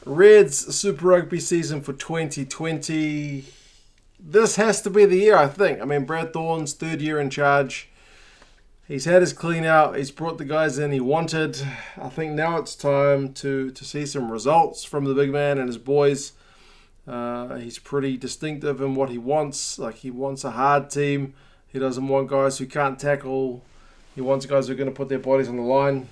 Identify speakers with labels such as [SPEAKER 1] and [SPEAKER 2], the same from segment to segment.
[SPEAKER 1] Reds Super Rugby season for 2020. This has to be the year, I think. I mean, Brad Thorne's third year in charge. He's had his clean out. He's brought the guys in he wanted. I think now it's time to see some results from the big man and his boys. He's pretty distinctive in what he wants. Like, he wants a hard team. He doesn't want guys who can't tackle. He wants guys who are going to put their bodies on the line.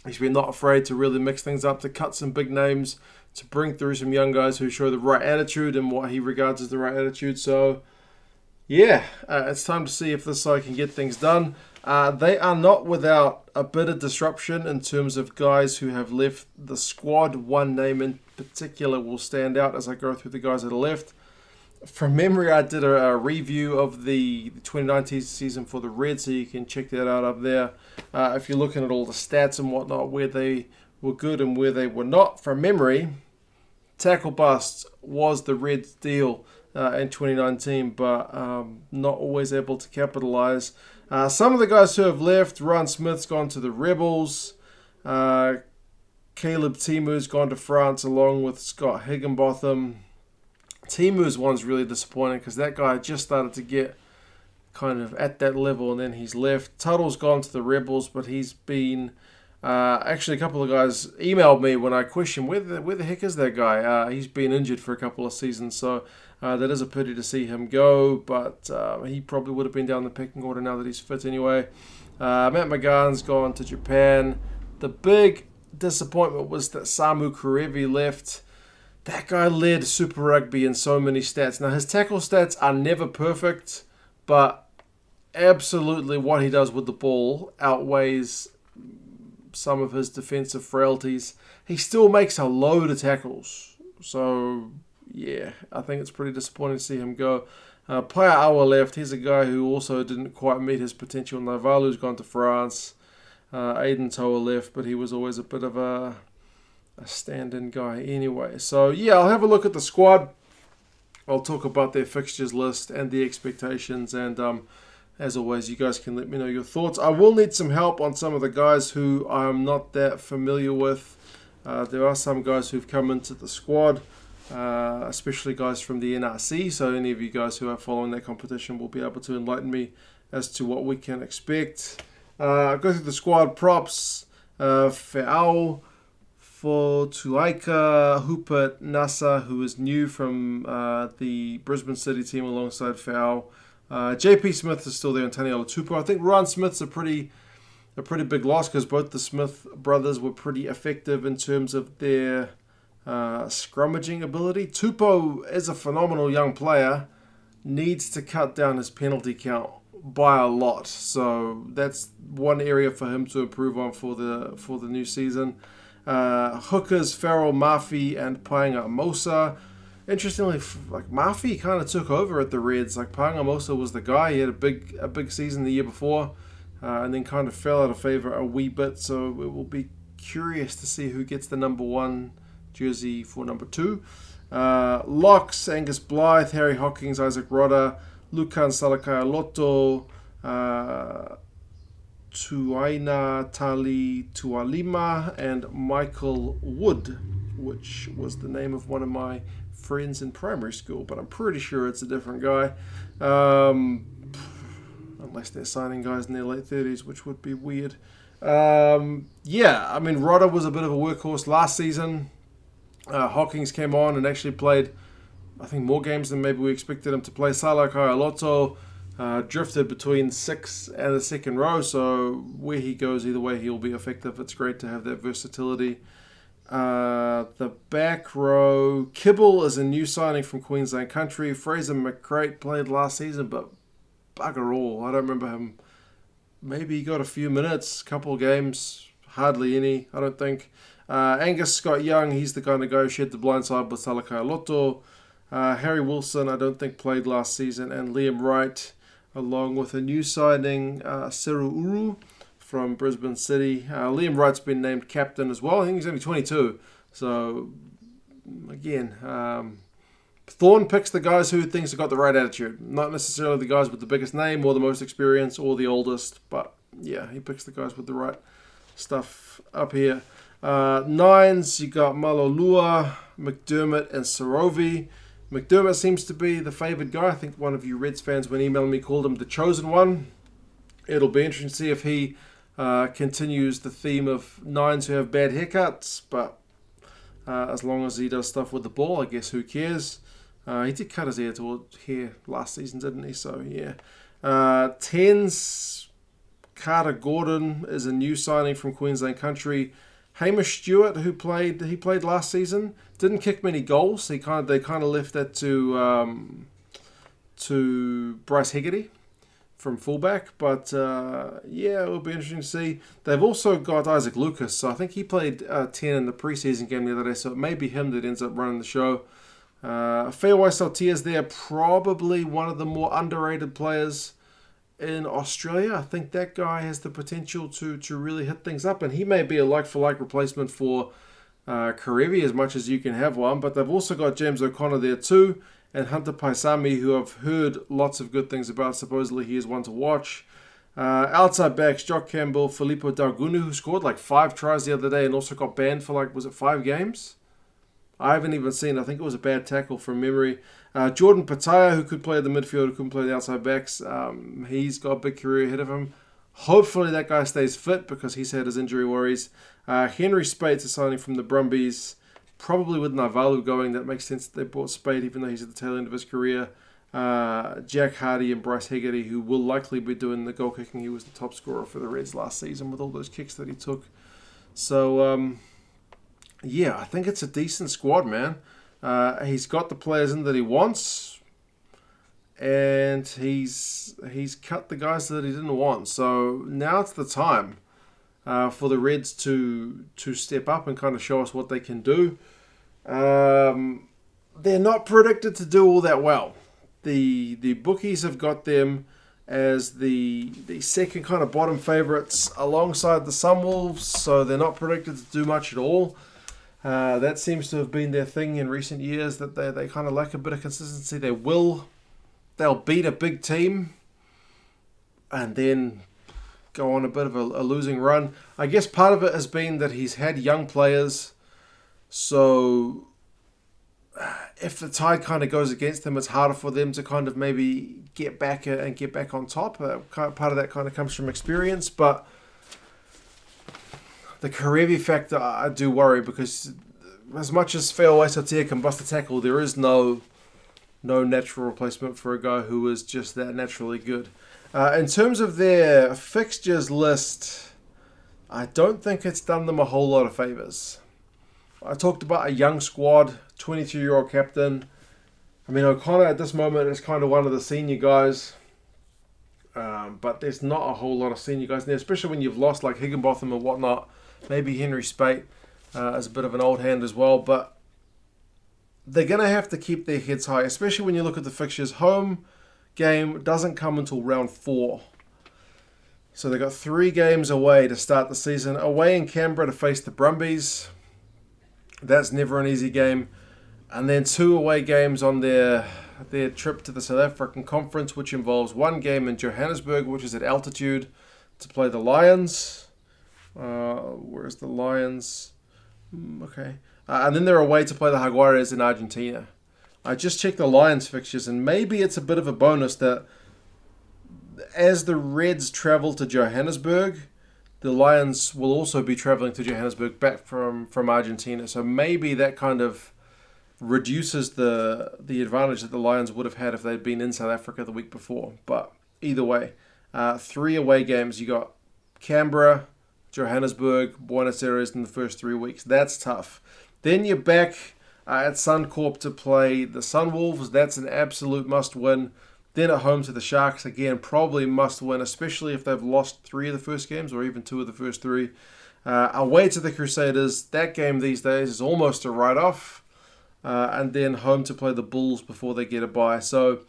[SPEAKER 1] He's been not afraid to really mix things up, to cut some big names, to bring through some young guys who show the right attitude and what he regards as the right attitude. So, yeah, it's time to see if this side can get things done. They are not without a bit of disruption in terms of guys who have left the squad. One name in particular will stand out as I go through the guys that are left. From memory, I did a review of the 2019 season for the Reds, so you can check that out up there. If you're looking at all the stats and whatnot, where they were good and where they were not, from memory, tackle bust was the Reds' deal in 2019, but not always able to capitalize. Some of the guys who have left, Ron Smith's gone to the Rebels. Caleb Timu's gone to France along with Scott Higginbotham. Timu's one's really disappointing because that guy just started to get kind of at that level and then he's left. Tuttle's gone to the Rebels, but he's been... actually, a couple of guys emailed me when I questioned where the heck is that guy. He's been injured for a couple of seasons, so that is a pity to see him go, but he probably would have been down the pecking order now that he's fit anyway. Matt McGahan's gone to Japan. The big disappointment was that Samu Karevi left. That guy led Super Rugby in so many stats. Now, his tackle stats are never perfect, but absolutely what he does with the ball outweighs some of his defensive frailties. He still makes a load of tackles. So, yeah, I think it's pretty disappointing to see him go. Paya Awa left. He's a guy who also didn't quite meet his potential. Naivalu's gone to France. Aiden Toa left, but he was always a bit of a stand-in guy anyway. So, yeah, I'll have a look at the squad. I'll talk about their fixtures list and the expectations. And as always, you guys can let me know your thoughts. I will need some help on some of the guys who I'm not that familiar with. There are some guys who've come into the squad, especially guys from the NRC. So any of you guys who are following that competition will be able to enlighten me as to what we can expect. Go through the squad props. Fe'au for Tulaika, Hupert Nasa, who is new from the Brisbane City team alongside Fe'au. JP Smith is still there and Taniela Tupou. I think Ron Smith's a pretty big loss because both the Smith brothers were pretty effective in terms of their scrummaging ability. Tupou is a phenomenal young player, needs to cut down his penalty count by a lot. So that's one area for him to improve on for the new season. Hookers, Farrell, Mafi, and Painga Mosa. Interestingly, like Mafi kind of took over at the Reds. Like Painga Mosa was the guy. He had a big season the year before, and then kind of fell out of favor a wee bit. So it will be curious to see who gets the number 1 jersey for number 2. Locks, Angus Blythe, Harry Hawkins, Isaac Rodda, Lukan Salakai Loto, Tuaina Tali Tualima, and Michael Wood, which was the name of one of my friends in primary school, but I'm pretty sure it's a different guy. Unless they're signing guys in their late 30s, which would be weird. Yeah, I mean, Rodda was a bit of a workhorse last season. Hawkins came on and actually played, I think, more games than maybe we expected him to play. Salah Kaialoto drifted between 6 and the second row, so where he goes, either way, he'll be effective. It's great to have that versatility. The back row, Kibble is a new signing from Queensland Country. Fraser McCrate played last season, but bugger all. I don't remember him. Maybe he got a few minutes, couple of games, hardly any, I don't think. Angus Scott Young, he's the kind of guy who shed the blind side with Salakai Loto. Harry Wilson, I don't think played last season. And Liam Wright, along with a new signing, Seru Uru from Brisbane City. Liam Wright's been named captain as well. I think he's only 22. So, again, Thorne picks the guys who he thinks have got the right attitude. Not necessarily the guys with the biggest name or the most experience or the oldest. But, yeah, he picks the guys with the right stuff up here. Nines, you got Malolua, McDermott, and Sarovi. McDermott seems to be the favoured guy. I think one of you Reds fans, when emailing me, called him the chosen one. It'll be interesting to see if he continues the theme of nines who have bad haircuts, but as long as he does stuff with the ball, I guess who cares? He did cut his hair last season, didn't he? So, yeah. Tens, Carter Gordon is a new signing from Queensland Country. Hamish Stewart, he played last season, didn't kick many goals. They kind of left that to Bryce Hegarty from fullback. But yeah, it will be interesting to see. They've also got Isaac Lucas, so I think he played 10 in the preseason game the other day. So it may be him that ends up running the show. Feawai Saltia's there, probably one of the more underrated players in Australia. I think that guy has the potential to really hit things up, and he may be a like-for-like replacement for Karevi as much as you can have one. But they've also got James O'Connor there too, and Hunter Paisami, who I've heard lots of good things about. Supposedly he is one to watch. Outside backs, Jock Campbell, Filippo Dargunu, who scored like 5 tries the other day and also got banned for 5 games? I haven't even seen. I think it was a bad tackle from memory. Jordan Pataya, who could play the midfield, who couldn't play the outside backs. He's got a big career ahead of him. Hopefully that guy stays fit because he's had his injury worries. Henry Spates is signing from the Brumbies. Probably with Naivalu going, that makes sense that they bought Spade, even though he's at the tail end of his career. Jack Hardy and Bryce Hegarty, who will likely be doing the goal kicking. He was the top scorer for the Reds last season with all those kicks that he took. So, yeah, I think it's a decent squad, man. He's got the players in that he wants, and he's cut the guys that he didn't want. So now it's the time for the Reds to step up and kind of show us what they can do. They're not predicted to do all that well. The bookies have got them as the second kind of bottom favourites alongside the Sunwolves, so they're not predicted to do much at all. That seems to have been their thing in recent years, that they kind of lack a bit of consistency. They'll beat a big team and then go on a bit of a losing run. I guess part of it has been that he's had young players, so if the tide kind of goes against them, it's harder for them to kind of maybe get back on top. Part of that kind of comes from experience, but the Karevi factor, I do worry, because as much as Feawai Saltia can bust a tackle, there is no natural replacement for a guy who is just that naturally good. In terms of their fixtures list, I don't think it's done them a whole lot of favours. I talked about a young squad, 22-year-old captain. I mean, O'Connor at this moment is kind of one of the senior guys. But there's not a whole lot of senior guys in there, especially when you've lost like Higginbotham and whatnot. Maybe Henry Spate is a bit of an old hand as well. But they're going to have to keep their heads high, especially when you look at the fixtures. Home game doesn't come until round 4. So they've got 3 games away to start the season. Away in Canberra to face the Brumbies. That's never an easy game. And then 2 away games on their trip to the South African Conference, which involves 1 game in Johannesburg, which is at altitude, to play the Lions. Where's the Lions? Okay. And then they're away to play the Jaguares in Argentina. I just checked the Lions fixtures, and maybe it's a bit of a bonus that as the Reds travel to Johannesburg, the Lions will also be traveling to Johannesburg back from Argentina. So maybe that kind of reduces the advantage that the Lions would have had if they'd been in South Africa the week before. But either way, 3 away games. You got Canberra, Johannesburg, Buenos Aires in the first 3 weeks. That's tough. Then you're back at Suncorp to play the Sunwolves. That's an absolute must-win. Then at home to the Sharks, again, probably must-win, especially if they've lost 3 of the first games or even 2 of the first 3. Away to the Crusaders. That game these days is almost a write-off. And then home to play the Bulls before they get a bye. So,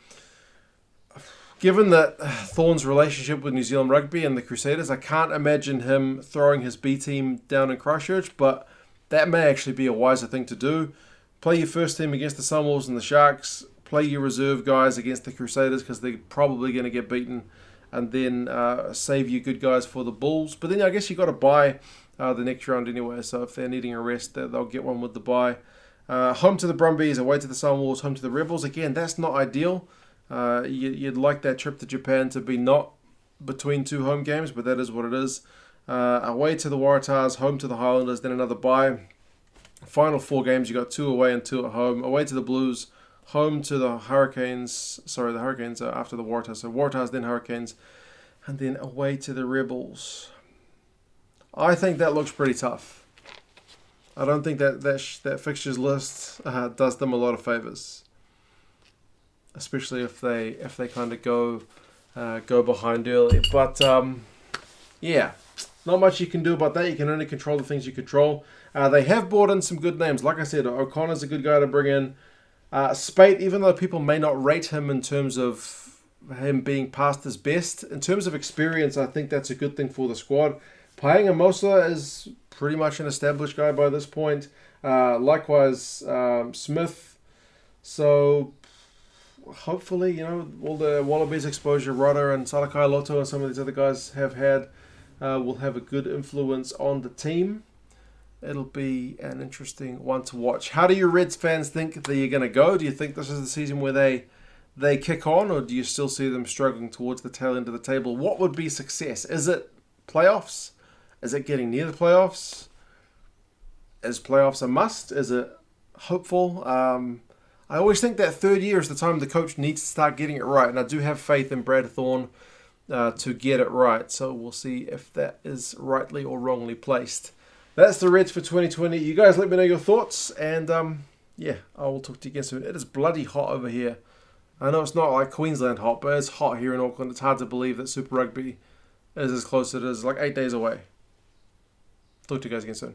[SPEAKER 1] given that Thorne's relationship with New Zealand Rugby and the Crusaders, I can't imagine him throwing his B team down in Christchurch, but that may actually be a wiser thing to do. Play your first team against the Sunwolves and the Sharks. Play your reserve guys against the Crusaders because they're probably going to get beaten. And then save your good guys for the Bulls. But then I guess you've got to buy the next round anyway. So if they're needing a rest, they'll get one with the bye. Home to the Brumbies, away to the Sunwolves, home to the Rebels. Again, that's not ideal. You'd like that trip to Japan to be not between two home games, but that is what it is. Away to the Waratahs, home to the Highlanders, then another bye. Final 4 games, you got 2 away and 2 at home. Away to the Blues, home to the Hurricanes. Sorry, the Hurricanes are after the Waratahs. So Waratahs, then Hurricanes, and then away to the Rebels. I think that looks pretty tough. I don't think that fixtures list does them a lot of favors, especially if they kind of go behind early. But yeah, not much you can do about that. You can only control the things you control. They have brought in some good names. Like I said, O'Connor's a good guy to bring in. Spate, even though people may not rate him in terms of him being past his best, in terms of experience, I think that's a good thing for the squad. Paenga Mosa is pretty much an established guy by this point. Likewise, Smith. So hopefully, all the Wallabies exposure, Rodder and Salakai Loto and some of these other guys have had will have a good influence on the team. It'll be an interesting one to watch. How do your Reds fans think that you're going to go? Do you think this is the season where they kick on, or do you still see them struggling towards the tail end of the table? What would be success? Is it playoffs? Is it getting near the playoffs? Is playoffs a must? Is it hopeful? I always think that third year is the time the coach needs to start getting it right. And I do have faith in Brad Thorne to get it right. So we'll see if that is rightly or wrongly placed. That's the Reds for 2020. You guys let me know your thoughts. And yeah, I will talk to you again soon. It is bloody hot over here. I know it's not like Queensland hot, but it's hot here in Auckland. It's hard to believe that Super Rugby is as close as it is, like 8 days away. Talk to you guys again soon.